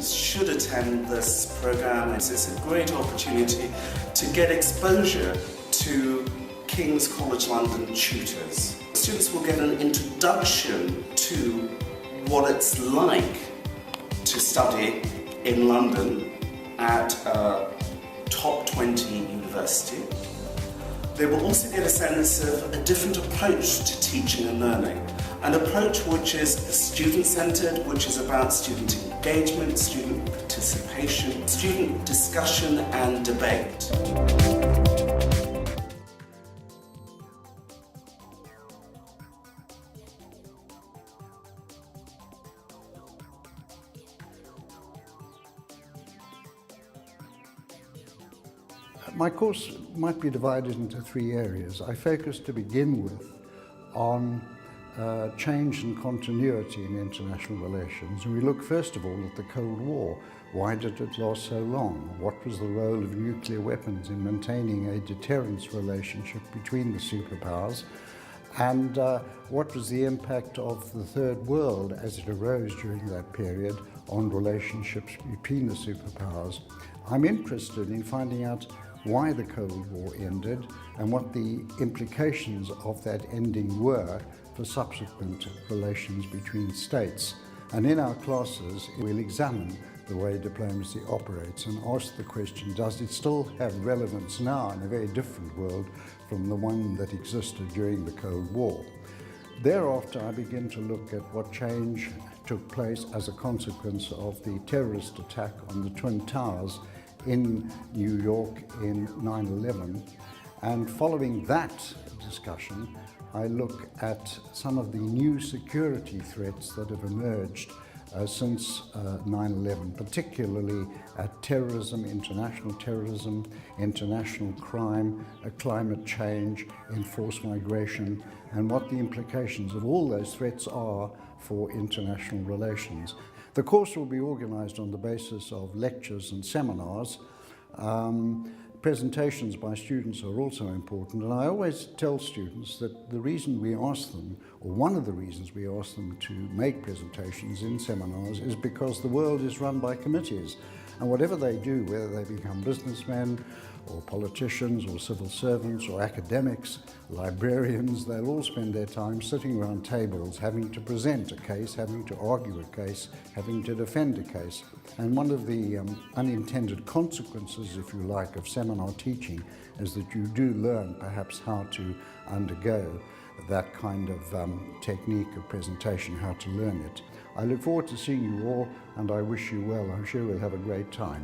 students should attend this program. It's a great opportunity to get exposure to King's College London tutors. Students will get an introduction to what it's like to study in London at a top 20 university. They will also get a sense of a different approach to teaching and learning. An approach which is student-centered, which is about student engagement, student participation, student discussion and debate. My course might be divided into three areas. I focus to begin with on change and continuity in international relations. And we look first of all at the Cold War. Why did it last so long? What was the role of nuclear weapons in maintaining a deterrence relationship between the superpowers? And what was the impact of the Third World as it arose during that period on relationships between the superpowers? I'm interested in finding out why the Cold War ended and what the implications of that ending were for subsequent relations between states. And in our classes, we'll examine the way diplomacy operates and ask the question, does it still have relevance now in a very different world from the one that existed during the Cold War? Thereafter, I begin to look at what change took place as a consequence of the terrorist attack on the Twin Towers in New York in 9/11, and following that discussion I look at some of the new security threats that have emerged since 9/11, particularly terrorism, international crime, climate change, enforced migration, and what the implications of all those threats are for international relations. The course will be organized on the basis of lectures and seminars. Presentations by students are also important, and I always tell students that the reason we ask them, or one of the reasons we ask them to make presentations in seminars, is because the world is run by committees. And whatever they do, whether they become businessmen or politicians or civil servants or academics, librarians, they'll all spend their time sitting around tables having to present a case, having to argue a case, having to defend a case. And one of the unintended consequences, if you like, of seminar teaching is that you do learn perhaps how to undergo that kind of technique of presentation, how to learn it. I look forward to seeing you all, and I wish you well. I'm sure we'll have a great time.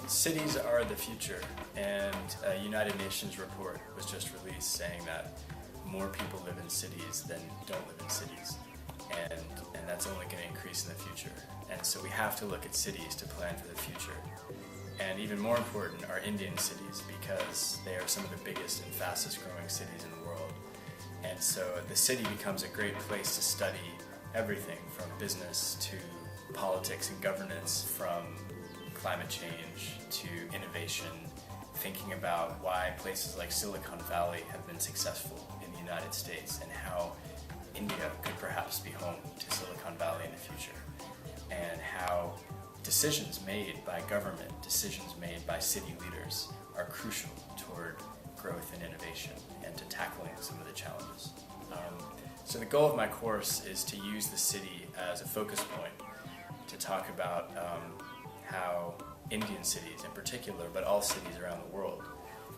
Cities are the future, and a United Nations report was just released saying that more people live in cities than don't live in cities, and that's only going to increase in the future. And so we have to look at cities to plan for the future. And even more important are Indian cities, because they are some of the biggest and fastest growing cities in the world. And so the city becomes a great place to study everything from business to politics and governance, from climate change to innovation, thinking about why places like Silicon Valley have been successful in the United States and how India could perhaps be home to Silicon Valley in the future, and how decisions made by government, decisions made by city leaders are crucial toward growth and innovation and to tackling some of the challenges. So the goal of my course is to use the city as a focus point to talk about how Indian cities in particular, but all cities around the world,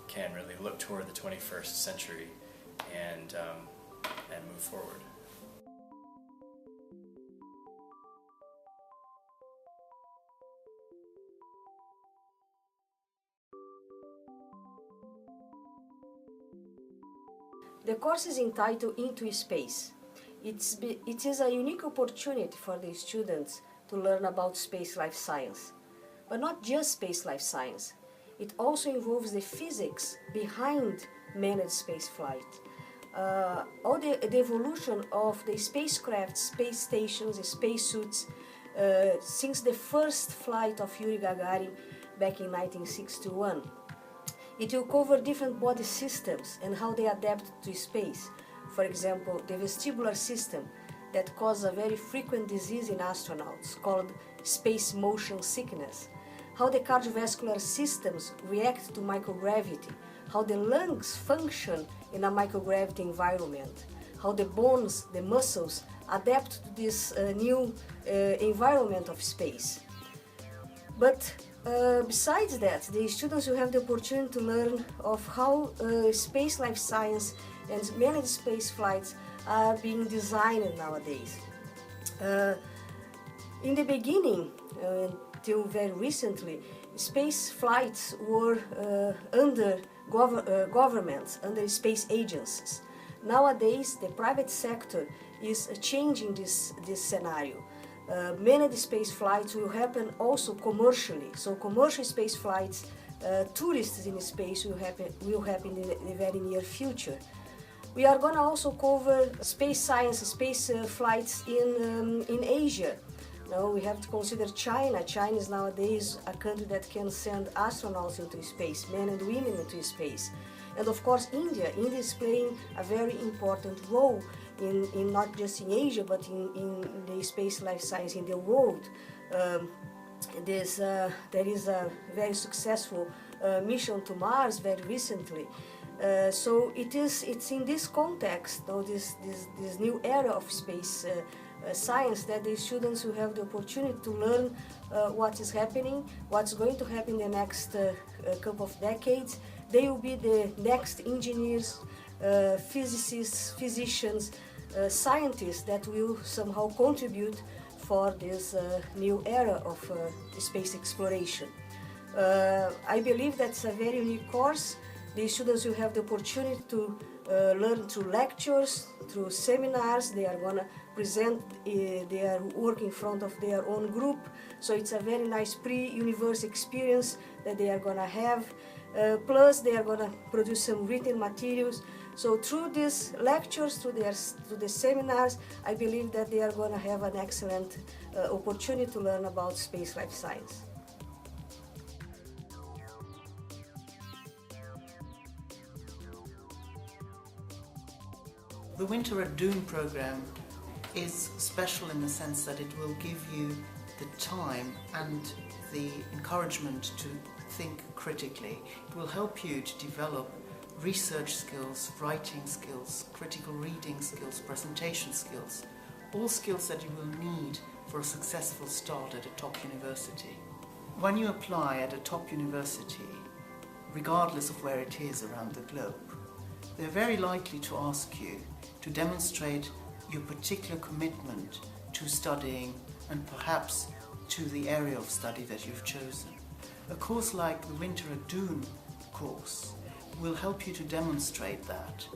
can really look toward the 21st century and move forward. The course is entitled Into Space. It is a unique opportunity for the students to learn about space life science. But not just space life science. It also involves the physics behind managed space flight. All the evolution of the spacecraft, space stations, spacesuits, since the first flight of Yuri Gagarin back in 1961. It will cover different body systems and how they adapt to space, for example, the vestibular system that causes a very frequent disease in astronauts called space motion sickness, how the cardiovascular systems react to microgravity, how the lungs function in a microgravity environment, how the bones, the muscles adapt to this new environment of space. But besides that, the students will have the opportunity to learn of how space life science and managed space flights are being designed nowadays. In the beginning, until very recently, space flights were under governments, under space agencies. Nowadays, the private sector is changing this scenario. Many space flights will happen also commercially. So commercial space flights, tourists in space will happen in the very near future. We are going to also cover space science, space flights in Asia. Now we have to consider China. China is nowadays a country that can send astronauts into space, men and women into space. And of course India. India is playing a very important role in not just in Asia, but in the space life science in the world. There is a very successful mission to Mars very recently. So it's in this context, this new era of space science, that the students will have the opportunity to learn what is happening, what's going to happen in the next couple of decades. They will be the next engineers, physicists, physicians, scientists that will somehow contribute for this new era of space exploration. I believe that's a very unique course. The students will have the opportunity to learn through lectures, through seminars. They are going to present their work in front of their own group. So it's a very nice pre-university experience that they are going to have. Plus they are going to produce some written materials. So through these lectures, through the seminars, I believe that they are going to have an excellent opportunity to learn about space life science. The Winter at Doon program is special in the sense that it will give you the time and the encouragement to think critically. It will help you to develop research skills, writing skills, critical reading skills, presentation skills, all skills that you will need for a successful start at a top university. When you apply at a top university, regardless of where it is around the globe, they're very likely to ask you to demonstrate your particular commitment to studying and perhaps to the area of study that you've chosen. A course like the Winter at Doon course will help you to demonstrate that,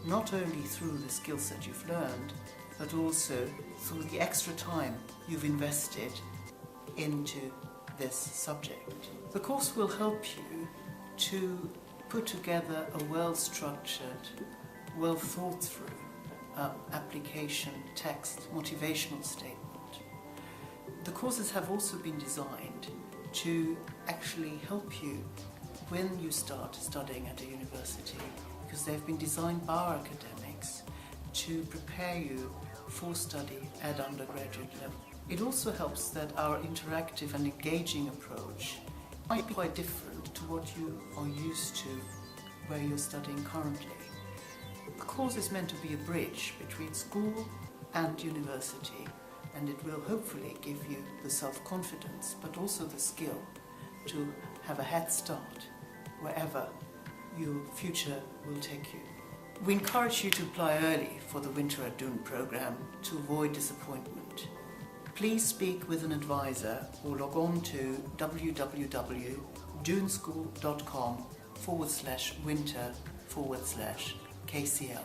not only through the skills that you've learned, but also through the extra time you've invested into this subject. The course will help you to put together a well-structured, well-thought-through application text, motivational statement. The courses have also been designed to actually help you when you start studying at a university, because they've been designed by our academics to prepare you for study at undergraduate level. It also helps that our interactive and engaging approach might be quite different to what you are used to where you're studying currently. The course is meant to be a bridge between school and university, and it will hopefully give you the self-confidence but also the skill to have a head start wherever your future will take you. We encourage you to apply early for the Winter at Doon program to avoid disappointment. Please speak with an advisor or log on to www.doonschool.com/winter/KCL.